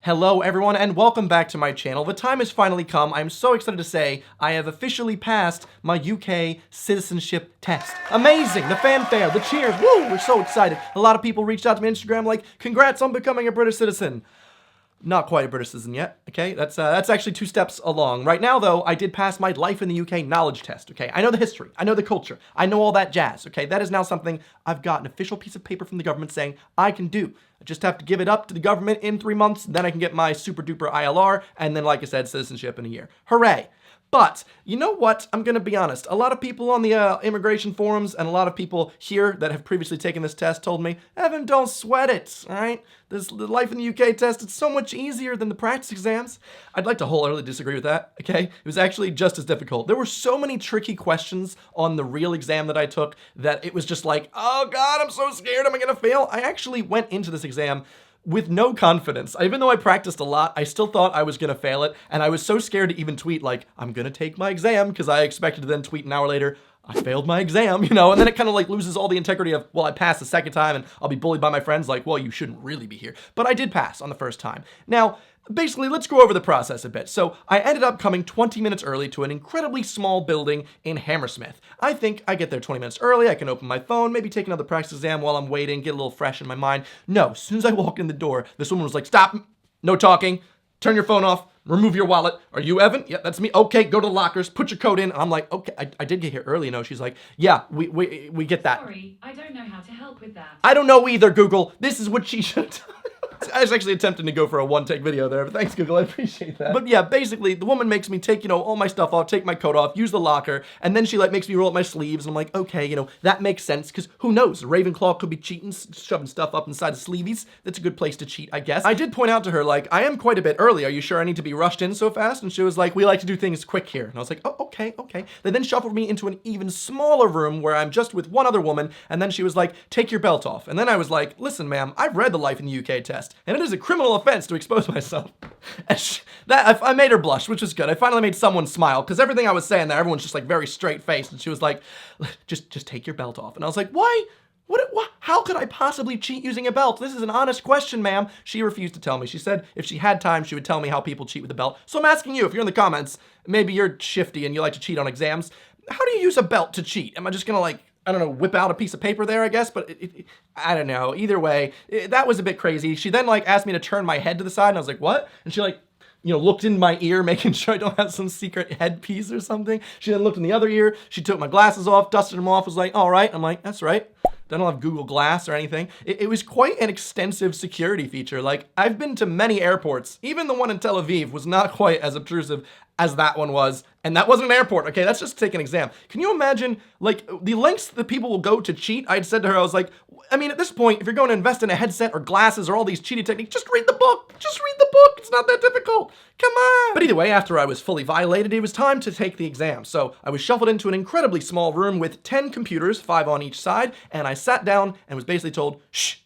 Hello everyone and welcome back to my channel. The time has finally come. I'm so excited to say I have officially passed my UK citizenship test. Amazing, the fanfare, the cheers, woo, we're so excited. A lot of people reached out to me on Instagram like, congrats on becoming a British citizen. Not quite a British citizen yet, okay? That's actually 2 steps along. Right now, though, I did pass my life in the UK knowledge test, okay? I know the history, I know the culture, I know all that jazz, okay? That is now something I've got an official piece of paper from the government saying I can do. I just have to give it up to the government in 3 months, then I can get my super duper ILR, and then, like I said, citizenship in a year. Hooray! But, you know what? I'm gonna be honest. A lot of people on the immigration forums and a lot of people here that have previously taken this test told me, Evan, don't sweat it, all right? The life in the UK test, it's so much easier than the practice exams. I'd like to wholeheartedly disagree with that, okay? It was actually just as difficult. There were so many tricky questions on the real exam that I took that it was just like, oh God, I'm so scared, am I gonna fail? I actually went into this exam with no confidence. Even though I practiced a lot, I still thought I was gonna fail it, and I was so scared to even tweet like, I'm gonna take my exam, because I expected to then tweet an hour later, I failed my exam, you know, and then it kind of like loses all the integrity of, well, I passed the second time and I'll be bullied by my friends like, well, you shouldn't really be here. But I did pass on the first time. Now, basically, let's go over the process a bit. So I ended up coming 20 minutes early to an incredibly small building in Hammersmith. I think I get there 20 minutes early, I can open my phone, maybe take another practice exam while I'm waiting, get a little fresh in my mind. No, as soon as I walked in the door, this woman was like, stop, no talking, turn your phone off, remove your wallet. Are you Evan? Yeah, that's me. Okay, go to the lockers, put your coat in. And I'm like, okay, I did get here early, you know. She's like, yeah, we get that. Sorry, I don't know how to help with that. I don't know either, Google. This is what she should I was actually attempting to go for a one-take video there, but thanks, Google, I appreciate that. But yeah, basically, the woman makes me take, you know, all my stuff off, take my coat off, use the locker, and then she, like, makes me roll up my sleeves, and I'm like, okay, you know, that makes sense, because who knows, Ravenclaw could be cheating, shoving stuff up inside the sleeveys. That's a good place to cheat, I guess. I did point out to her, like, I am quite a bit early. Are you sure I need to be rushed in so fast? And she was like, we like to do things quick here. And I was like, oh, okay, okay. They then shuffled me into an even smaller room where I'm just with one other woman, and then she was like, take your belt off. And then I was like, listen, ma'am, I've read the Life in the UK test, and it is a criminal offense to expose myself. And I made her blush, which was good. I finally made someone smile, because everything I was saying there, everyone's just like very straight-faced, and she was like, just take your belt off. And I was like, why? What? How could I possibly cheat using a belt? This is an honest question, ma'am. She refused to tell me. She said if she had time, she would tell me how people cheat with a belt. So I'm asking you, if you're in the comments, maybe you're shifty and you like to cheat on exams, how do you use a belt to cheat? Am I just gonna, like, I don't know, whip out a piece of paper there, I guess, but I don't know. Either way, that was a bit crazy. She then, like, asked me to turn my head to the side, and I was like, what? And she, like, you know, looked in my ear, making sure I don't have some secret headpiece or something. She then looked in the other ear. She took my glasses off, dusted them off, was like, all right. I'm like, that's right. I don't have Google Glass or anything. It was quite an extensive security feature. Like, I've been to many airports. Even the one in Tel Aviv was not quite as obtrusive as that one was. And that wasn't an airport, okay? That's just to take an exam. Can you imagine, like, the lengths that people will go to cheat? I had said to her, I was like, I mean, at this point, if you're going to invest in a headset or glasses or all these cheating techniques, just read the book. Just read the book. It's not that difficult. Come on. But either way, after I was fully violated, it was time to take the exam. So I was shuffled into an incredibly small room with 10 computers, 5 on each side, and I sat down and was basically told, shh,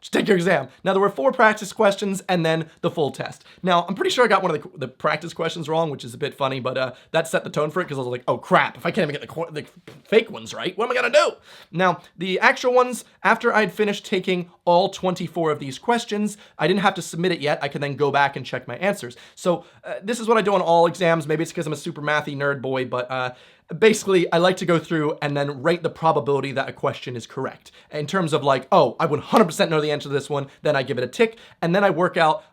just take your exam. Now, there were 4 practice questions and then the full test. Now, I'm pretty sure I got one of the practice questions wrong, which is a bit funny, but that set the tone for it, because I was like, oh crap, if I can't even get the fake ones right, what am I gonna do? Now, the actual ones, after I'd finished taking all 24 of these questions, I didn't have to submit it yet. I could then go back and check my answers. So this is what I do on all exams. Maybe it's because I'm a super mathy nerd boy, but basically, I like to go through and then rate the probability that a question is correct. In terms of like, oh, I would 100% know the answer to this one, then I give it a tick, and then I work out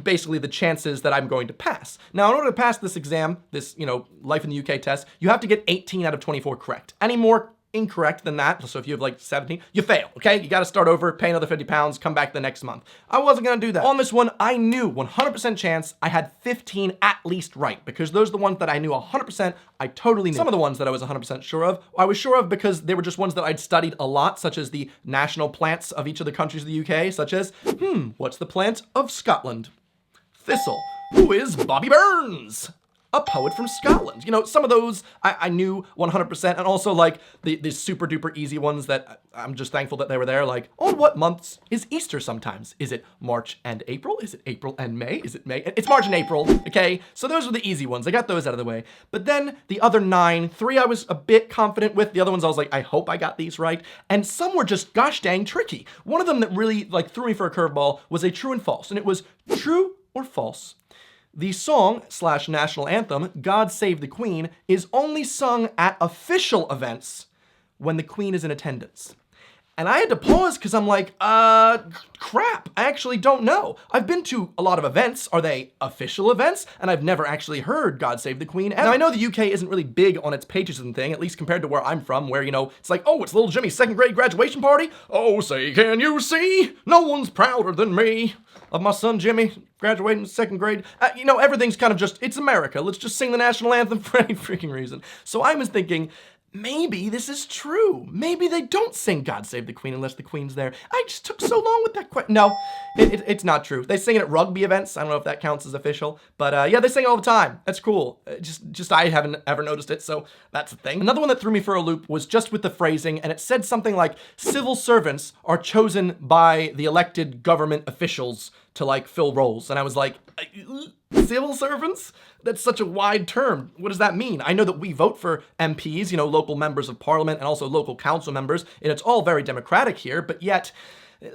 basically the chances that I'm going to pass. Now, in order to pass this exam, this, you know, Life in the UK test, you have to get 18 out of 24 correct. Any more incorrect than that, so if you have like 17, you fail, okay? You gotta start over, pay another 50 pounds, come back the next month. I wasn't gonna do that. On this one, I knew 100% chance I had 15 at least right, because those are the ones that I knew 100%, I totally knew. Some of the ones that I was 100% sure of, I was sure of because they were just ones that I'd studied a lot, such as the national plants of each of the countries of the UK, such as, what's the plant of Scotland? Thistle. Who is Bobby Burns? a poet from Scotland. You know, some of those I knew 100%, and also like the super duper easy ones that I'm just thankful that they were there. Like, on what months is Easter sometimes? Is it March and April? Is it April and May? Is it May? It's March and April, okay? So those were the easy ones. I got those out of the way. But then the other 9, 3 I was a bit confident with. The other ones I was like, I hope I got these right. And some were just gosh dang tricky. One of them that really like threw me for a curveball was a true and false. And it was true or false. The song / national anthem, God Save the Queen, is only sung at official events when the Queen is in attendance. And I had to pause because I'm like, crap, I actually don't know. I've been to a lot of events. Are they official events? And I've never actually heard God Save the Queen. Now I know the UK isn't really big on its patriotism thing, at least compared to where I'm from, where, you know, it's like, oh, it's little Jimmy's 2nd grade graduation party. Oh, say, can you see? No one's prouder than me of my son Jimmy graduating 2nd grade. You know, everything's kind of just, it's America. Let's just sing the national anthem for any freaking reason. So I was thinking, maybe this is true. Maybe they don't sing God Save the Queen unless the Queen's there. I just took so long with that question. No, it's not true. They sing it at rugby events. I don't know if that counts as official, but yeah, they sing it all the time. That's cool. Just I haven't ever noticed it, so that's a thing. Another one that threw me for a loop was just with the phrasing, and it said something like, civil servants are chosen by the elected government officials to like fill roles. And I was like, civil servants? That's such a wide term. What does that mean? I know that we vote for MPs, you know, local members of parliament and also local council members, and it's all very democratic here, but yet, you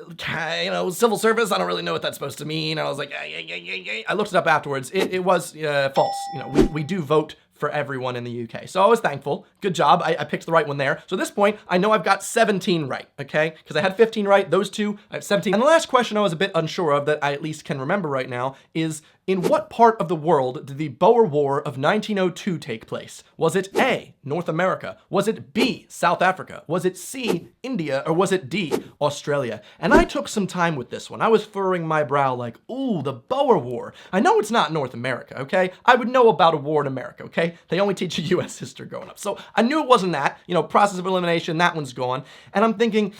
know, civil service, I don't really know what that's supposed to mean. And I was like, I looked it up afterwards. It was false. You know, we do vote for everyone in the UK. So I was thankful. Good job. I picked the right one there. So at this point, I know I've got 17 right, okay? Because I had 15 right, those 2, I have 17. And the last question I was a bit unsure of that I at least can remember right now is, in what part of the world did the Boer War of 1902 take place? Was it A, North America? Was it B, South Africa? Was it C, India? Or was it D, Australia? And I took some time with this one. I was furrowing my brow like, ooh, the Boer War. I know it's not North America, okay? I would know about a war in America, okay? They only teach you US history growing up. So I knew it wasn't that. You know, process of elimination, that one's gone. And I'm thinking,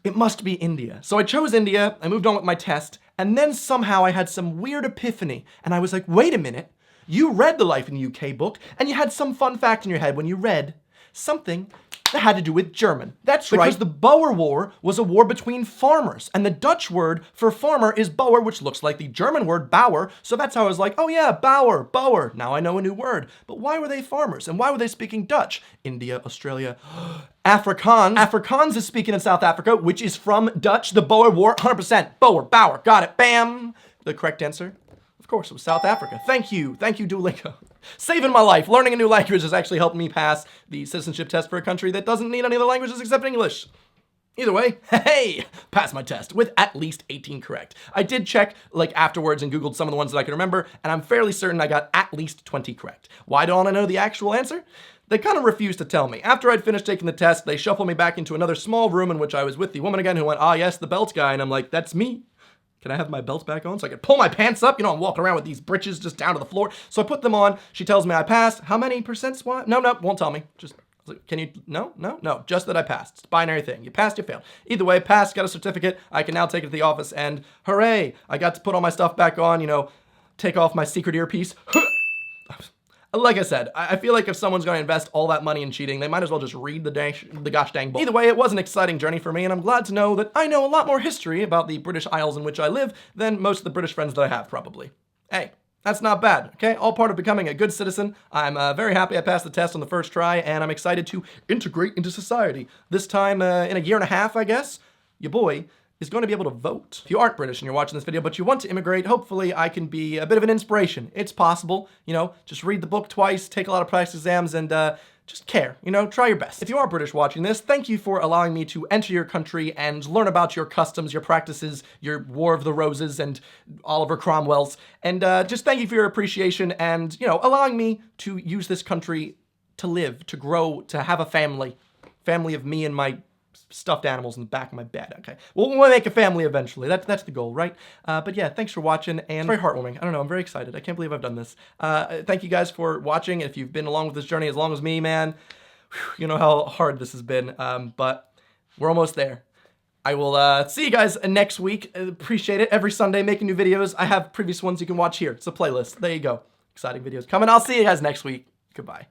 it must be India. So I chose India, I moved on with my test, and then somehow I had some weird epiphany, and I was like, wait a minute, you read the Life in the UK book, and you had some fun fact in your head when you read something that had to do with German. That's right, because the Boer War was a war between farmers, and the Dutch word for farmer is Boer, which looks like the German word Bauer, so that's how I was like, oh yeah, Bauer, Boer, now I know a new word. But why were they farmers, and why were they speaking Dutch? India, Australia, Afrikaans. Afrikaans is speaking in South Africa, which is from Dutch, the Boer War, 100%, Boer, Bauer, got it, bam! The correct answer, of course, it was South Africa. Thank you, Duolingo. Saving my life. Learning a new language has actually helped me pass the citizenship test for a country that doesn't need any other languages except English. Either way, hey, passed my test with at least 18 correct. I did check like afterwards and Googled some of the ones that I could remember, and I'm fairly certain I got at least 20 correct. Why don't I know the actual answer? They kind of refused to tell me. After I'd finished taking the test, they shuffled me back into another small room in which I was with the woman again who went, ah yes, the belt guy, and I'm like, that's me. Can I have my belt back on so I can pull my pants up? You know, I'm walking around with these britches just down to the floor. So I put them on. She tells me I passed. How many percent squat? No, won't tell me. Just, can you, no, just that I passed. It's a binary thing. You passed, you failed. Either way, passed, got a certificate. I can now take it to the office and hooray, I got to put all my stuff back on, you know, take off my secret earpiece. Like I said, I feel like if someone's going to invest all that money in cheating, they might as well just read the gosh dang book. Either way, it was an exciting journey for me, and I'm glad to know that I know a lot more history about the British Isles in which I live than most of the British friends that I have, probably. Hey, that's not bad, okay? All part of becoming a good citizen. I'm very happy I passed the test on the first try, and I'm excited to integrate into society. This time, in a year and a half, I guess, your boy is going to be able to vote. If you aren't British and you're watching this video, but you want to immigrate, hopefully I can be a bit of an inspiration. It's possible, you know, just read the book twice, take a lot of practice exams, and just care, you know, try your best. If you are British watching this, thank you for allowing me to enter your country and learn about your customs, your practices, your War of the Roses and Oliver Cromwell's, and just thank you for your appreciation and, you know, allowing me to use this country to live, to grow, to have a family of me and my stuffed animals in the back of my bed, okay? We'll make a family eventually. That's the goal, right? But yeah, thanks for watching, and very heartwarming. I don't know, I'm very excited. I can't believe I've done this. Thank you guys for watching. If you've been along with this journey as long as me, man, you know how hard this has been, but we're almost there. I will see you guys next week. Appreciate it. Every Sunday, making new videos. I have previous ones you can watch here. It's a playlist. There you go. exciting videos coming. I'll see you guys next week. Goodbye.